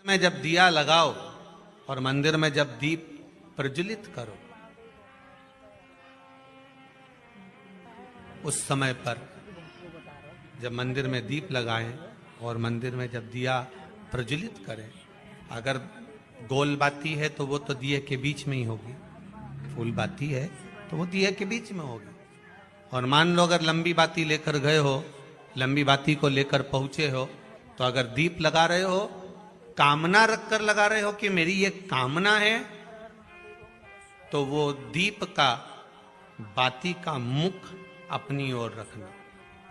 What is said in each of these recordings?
में जब दिया लगाओ और मंदिर में जब दीप प्रज्वलित करो, उस समय पर जब मंदिर में दीप लगाएं और मंदिर में जब दिया प्रज्वलित करें, अगर गोल बाती है तो वो तो दिए के बीच में ही होगी, फूल बाती है तो वो दिए के बीच में होगी। और मान लो अगर लंबी बाती लेकर गए हो, लंबी बाती को लेकर पहुंचे हो, तो अगर दीप लगा रहे हो, कामना रखकर लगा रहे हो कि मेरी ये कामना है, तो वो दीप का बाती का मुख अपनी ओर रखना,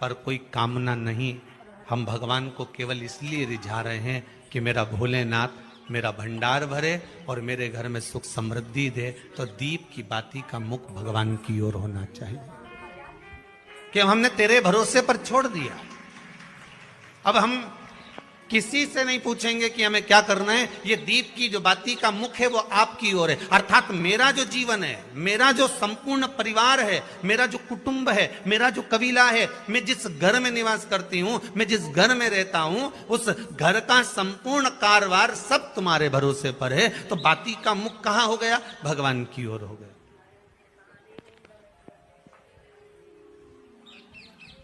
पर कोई कामना नहीं। हम भगवान को केवल इसलिए रिझा रहे हैं कि मेरा भोलेनाथ मेरा भंडार भरे और मेरे घर में सुख समृद्धि दे। तो दीप की बाती का मुख भगवान की ओर होना चाहिए कि हमने तेरे भरोसे पर छोड़ दिया। अब हम किसी से नहीं पूछेंगे कि हमें क्या करना है, ये दीप की जो बाती का मुख है वो आपकी ओर है। अर्थात मेरा जो जीवन है, मेरा जो संपूर्ण परिवार है, मेरा जो कुटुंब है, मेरा जो कबीला है, मैं जिस घर में निवास करती हूं, मैं जिस घर में रहता हूं, उस घर का संपूर्ण कारभार सब तुम्हारे भरोसे पर है। तो बाती का मुख कहां हो गया? भगवान की ओर हो गया।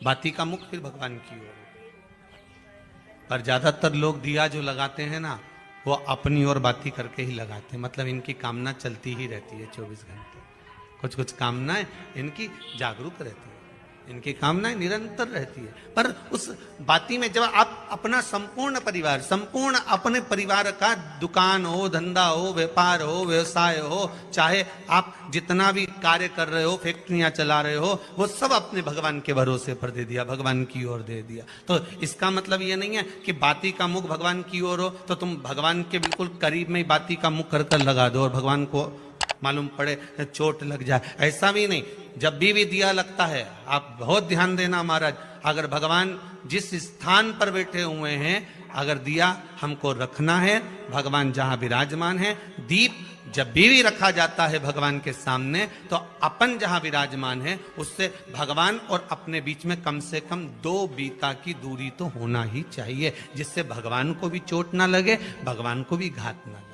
बाती का मुख फिर भगवान की ओर। पर ज्यादातर लोग दिया जो लगाते हैं ना, वो अपनी ओर बाती करके ही लगाते हैं। मतलब इनकी कामना चलती ही रहती है 24 घंटे। कुछ कुछ कामनाएं इनकी जागरूक रहती है, इनकी कामनाएं निरंतर रहती है। पर उस बाती में जब आप अपना संपूर्ण परिवार, संपूर्ण अपने परिवार का दुकान हो, धंधा हो, व्यापार हो, व्यवसाय हो, चाहे आप जितना भी कार्य कर रहे हो, फैक्ट्रियां चला रहे हो, वो सब अपने भगवान के भरोसे पर दे दिया, भगवान की ओर दे दिया। तो इसका मतलब ये नहीं है कि बाती का मुख भगवान की ओर हो तो तुम भगवान के बिल्कुल करीब में ही बाती का मुख कर लगा दो और भगवान को मालूम पड़े चोट लग जाए, ऐसा भी नहीं। जब भी दिया लगता है, आप बहुत ध्यान देना महाराज, अगर भगवान जिस स्थान पर बैठे हुए हैं, अगर दिया हमको रखना है, भगवान जहां विराजमान है, दीप जब भी रखा जाता है भगवान के सामने, तो अपन जहां विराजमान है उससे भगवान और अपने बीच में कम से कम 2 बीता की दूरी तो होना ही चाहिए, जिससे भगवान को भी चोट ना लगे, भगवान को भी घात ना लगे।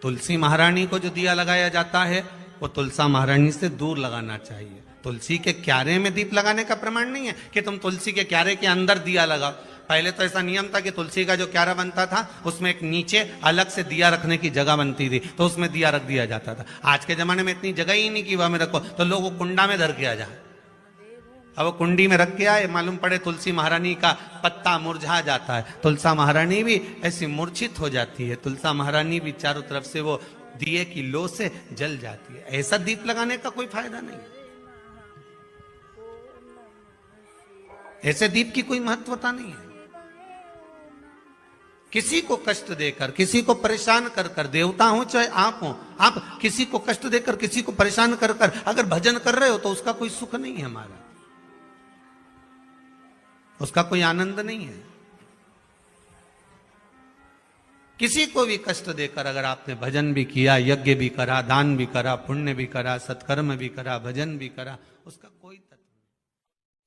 तुलसी महारानी को जो दिया लगाया जाता है वो तुलसा महारानी से दूर लगाना चाहिए। तुलसी के क्यारे में दीप लगाने का प्रमाण नहीं है कि तुम तुलसी के क्यारे के अंदर दिया लगाओ। पहले तो ऐसा नियम था कि तुलसी का जो क्यारा बनता था उसमें एक नीचे अलग से दिया रखने की जगह बनती थी, तो उसमें दिया रख दिया जाता था। आज के जमाने में इतनी जगह ही नहीं कि वह में रखो, तो लोग वो कुंडा में धर के आ जाए। अब वो कुंडी में रख के आए, मालूम पड़े तुलसी महारानी का पत्ता मुरझा जाता है, तुलसा महारानी भी ऐसी मूर्छित हो जाती है, तुलसा महारानी भी चारों तरफ से वो दिए की लो से जल जाती है। ऐसा दीप लगाने का कोई फायदा नहीं, ऐसे दीप की कोई महत्वता नहीं है। किसी को कष्ट देकर, किसी को परेशान कर कर, देवता हो चाहे आप हो, आप किसी को कष्ट देकर, किसी को परेशान कर कर अगर भजन कर रहे हो तो उसका कोई सुख नहीं है हमारा, उसका कोई आनंद नहीं है। किसी को भी कष्ट देकर अगर आपने भजन भी किया, यज्ञ भी करा, दान भी करा, पुण्य भी करा, सत्कर्म भी करा, भजन भी करा, उसका कोई तत्व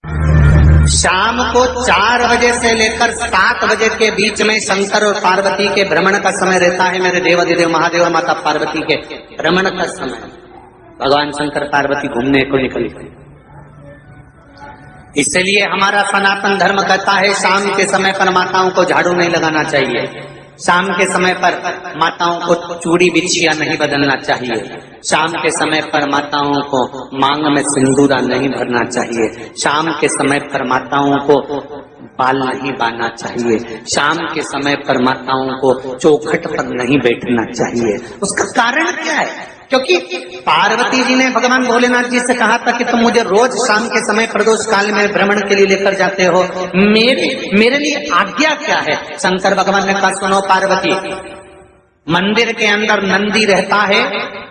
नहीं। शाम को 4 बजे से लेकर 7 बजे के बीच में शंकर और पार्वती के भ्रमण का समय रहता है। मेरे देवाधिदेव महादेव और माता पार्वती के भ्रमण का समय, भगवान शंकर पार्वती घूमने को निकले। इसलिए हमारा सनातन धर्म कहता है शाम के समय पर माताओं को झाड़ू नहीं लगाना चाहिए, शाम के समय पर माताओं को चूड़ी बिछिया नहीं बदलना चाहिए, शाम के समय पर माताओं को मांग में सिंदूरा नहीं भरना चाहिए, शाम के समय पर माताओं को बाल नहीं बांधना चाहिए, शाम के समय पर माताओं को चौखट पर नहीं बैठना चाहिए। उसका कारण क्या है? क्योंकि पार्वती जी ने भगवान भोलेनाथ जी से कहा था कि तुम मुझे रोज शाम के समय प्रदोष काल में भ्रमण के लिए लेकर जाते हो, मेरे लिए आज्ञा क्या है? शंकर भगवान ने कहा सुनो पार्वती, मंदिर के अंदर नंदी रहता है,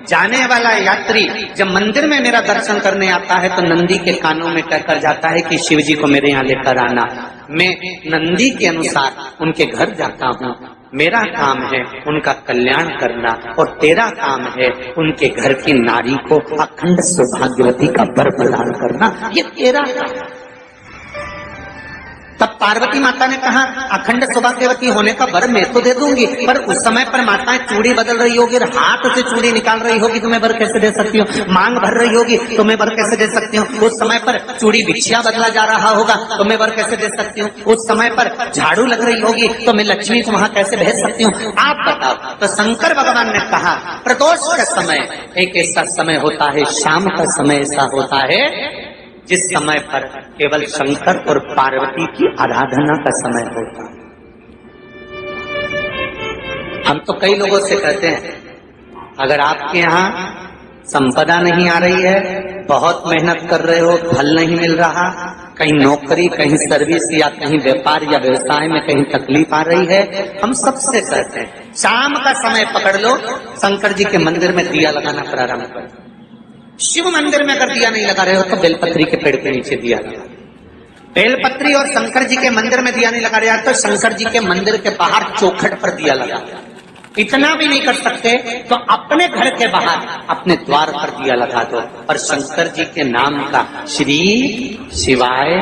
जाने वाला यात्री जब मंदिर में मेरा दर्शन करने आता है तो नंदी के कानों में कहकर जाता है कि शिव जी को मेरे यहाँ लेकर आना। मैं नंदी के अनुसार उनके घर जाता हूँ, मेरा काम है उनका कल्याण करना और तेरा काम है उनके घर की नारी को अखंड सौभाग्यवती का वर प्रदान करना, ये तेरा काम है। तब पार्वती माता ने कहा अखंड सौभाग्यवती होने का वर मैं तो दे दूंगी, पर उस समय पर माताएं चूड़ी बदल रही होगी, हाथ से चूड़ी निकाल रही होगी, तो मैं वर कैसे दे सकती हूँ? मांग भर रही होगी तो मैं वर कैसे दे सकती हूँ? उस समय पर चूड़ी बिछिया बदला जा रहा होगा तो मैं वर कैसे दे सकती हूँ? उस समय पर झाड़ू लग रही होगी तो मैं लक्ष्मी को वहां कैसे भेज सकती हूँ? आप बताओ। तो शंकर भगवान ने कहा प्रदोष का समय एक ऐसा समय होता है, शाम का समय ऐसा होता है जिस समय पर केवल शंकर और पार्वती की आराधना का समय होता है। हम तो कई लोगों से कहते हैं अगर आपके यहाँ संपदा नहीं आ रही है, बहुत मेहनत कर रहे हो, फल नहीं मिल रहा, कहीं नौकरी, कहीं सर्विस या कहीं व्यापार या व्यवसाय में कहीं तकलीफ आ रही है, हम सबसे कहते हैं शाम का समय पकड़ लो, शंकर जी के मंदिर में दिया लगाना प्रारंभ करो। शिव मंदिर में अगर दिया नहीं लगा रहे हो तो बेलपत्री के पेड़ के नीचे दिया लगा। बेलपत्री और शंकर जी के मंदिर में दिया नहीं लगा रहे तो शंकर जी के मंदिर के बाहर चौखट पर दिया लगा। इतना भी नहीं कर सकते तो अपने घर के बाहर अपने द्वार पर दिया लगा दो और शंकर जी के नाम का श्री शिवाय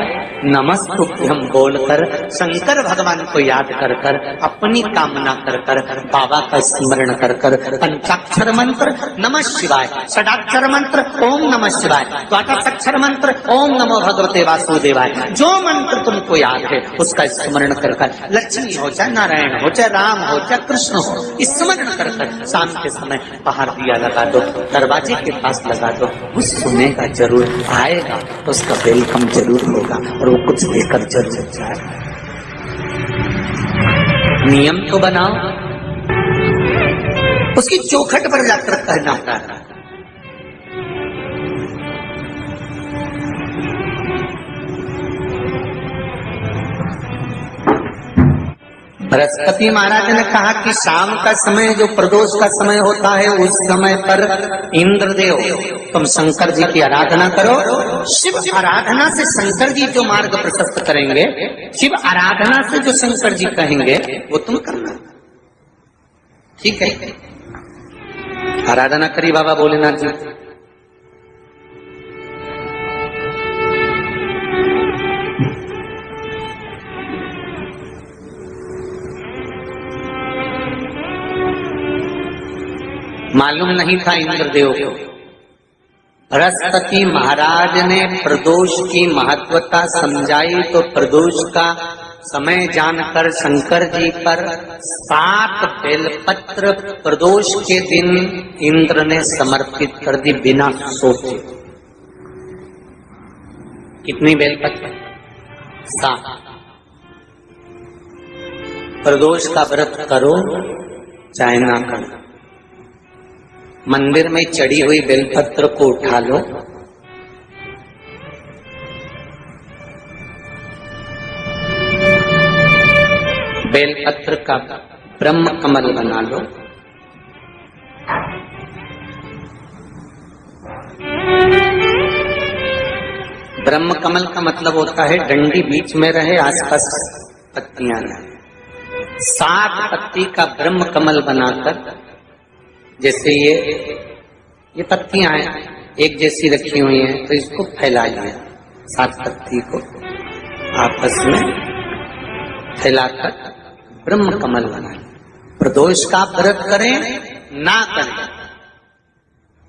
नमस्तुभ्यं बोलकर शंकर भगवान को याद कर कर अपनी कामना कर कर बाबा का स्मरण कर कर पंचाक्षर मंत्र नमः शिवाय, षडाक्षर मंत्र ओम नमः शिवाय, द्वादशाक्षर मंत्र ओम नमो भगवते वासुदेवाय, जो मंत्र तुमको याद है उसका स्मरण कर कर लक्ष्मी हो चाहे नारायण हो चाहे राम हो चाहे कृष्ण हो स्मरण कर कर शाम के समय बाहर दिया लगा दो, दरवाजे के पास लगा दो। वो सुनेगा जरूर, आएगा तो उसका वेलकम जरूर होगा और वो कुछ देकर जरूर जाएगा। नियम तो बनाओ, उसकी चौखट पर जाकर कहना होता है। बृहस्पति महाराज ने कहा कि शाम का समय जो प्रदोष का समय होता है उस समय पर इंद्रदेव तुम शंकर जी की आराधना करो। शिव आराधना से शंकर जी जो मार्ग प्रशस्त करेंगे, शिव आराधना से जो शंकर जी कहेंगे वो तुम करना। ठीक है, आराधना करी बाबा भोलेनाथ जी। मालूम नहीं था इंद्रदेव को। बृहस्पति महाराज ने प्रदोष की महत्वता समझाई तो प्रदोष का समय जानकर शंकर जी पर 7 बेलपत्र प्रदोष के दिन इंद्र ने समर्पित कर दी बिना सोचे। कितनी बेलपत्र? 7। प्रदोष का व्रत करो चाहे ना करो, मंदिर में चढ़ी हुई बेलपत्र को उठा लो, बेलपत्र का ब्रह्म कमल बना लो, ब्रह्म कमल का मतलब होता है डंडी बीच में रहे, आसपास पत्तियां रहे। 7 पत्ती का ब्रह्म कमल बनाकर, जैसे ये पत्तियां हैं एक जैसी रखी हुई हैं तो इसको फैला लिया, 7 पत्ती को आपस में फैलाकर ब्रह्म कमल बनाए। प्रदोष का व्रत करें ना करें,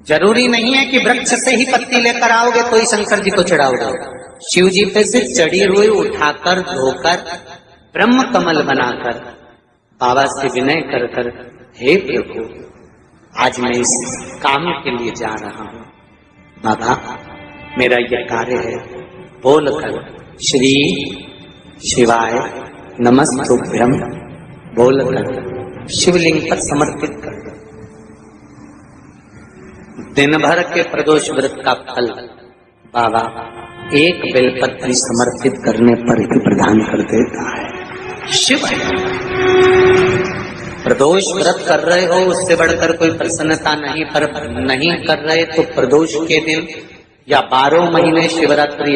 जरूरी नहीं है कि वृक्ष से ही पत्ती लेकर आओगे तो ही शंकर जी को चढ़ाओगे। शिव जी पे से चढ़ी हुई उठाकर धोकर ब्रह्म कमल बनाकर बाबा से विनय कर कर, हे प्रभु आज मैं इस काम के लिए जा रहा हूं, बाबा मेरा यह कार्य है, बोलकर श्री शिवाय नमस्तुभ्यं बोलकर शिवलिंग पर समर्पित कर दो। दिन भर के प्रदोष व्रत का फल बाबा एक बेलपत्री समर्पित करने पर ही प्रदान कर देता है। शिव प्रदोष व्रत कर रहे हो उससे बढ़कर कोई प्रसन्नता नहीं, पर नहीं कर रहे तो प्रदोष के दिन या 12 महीने शिवरात्रि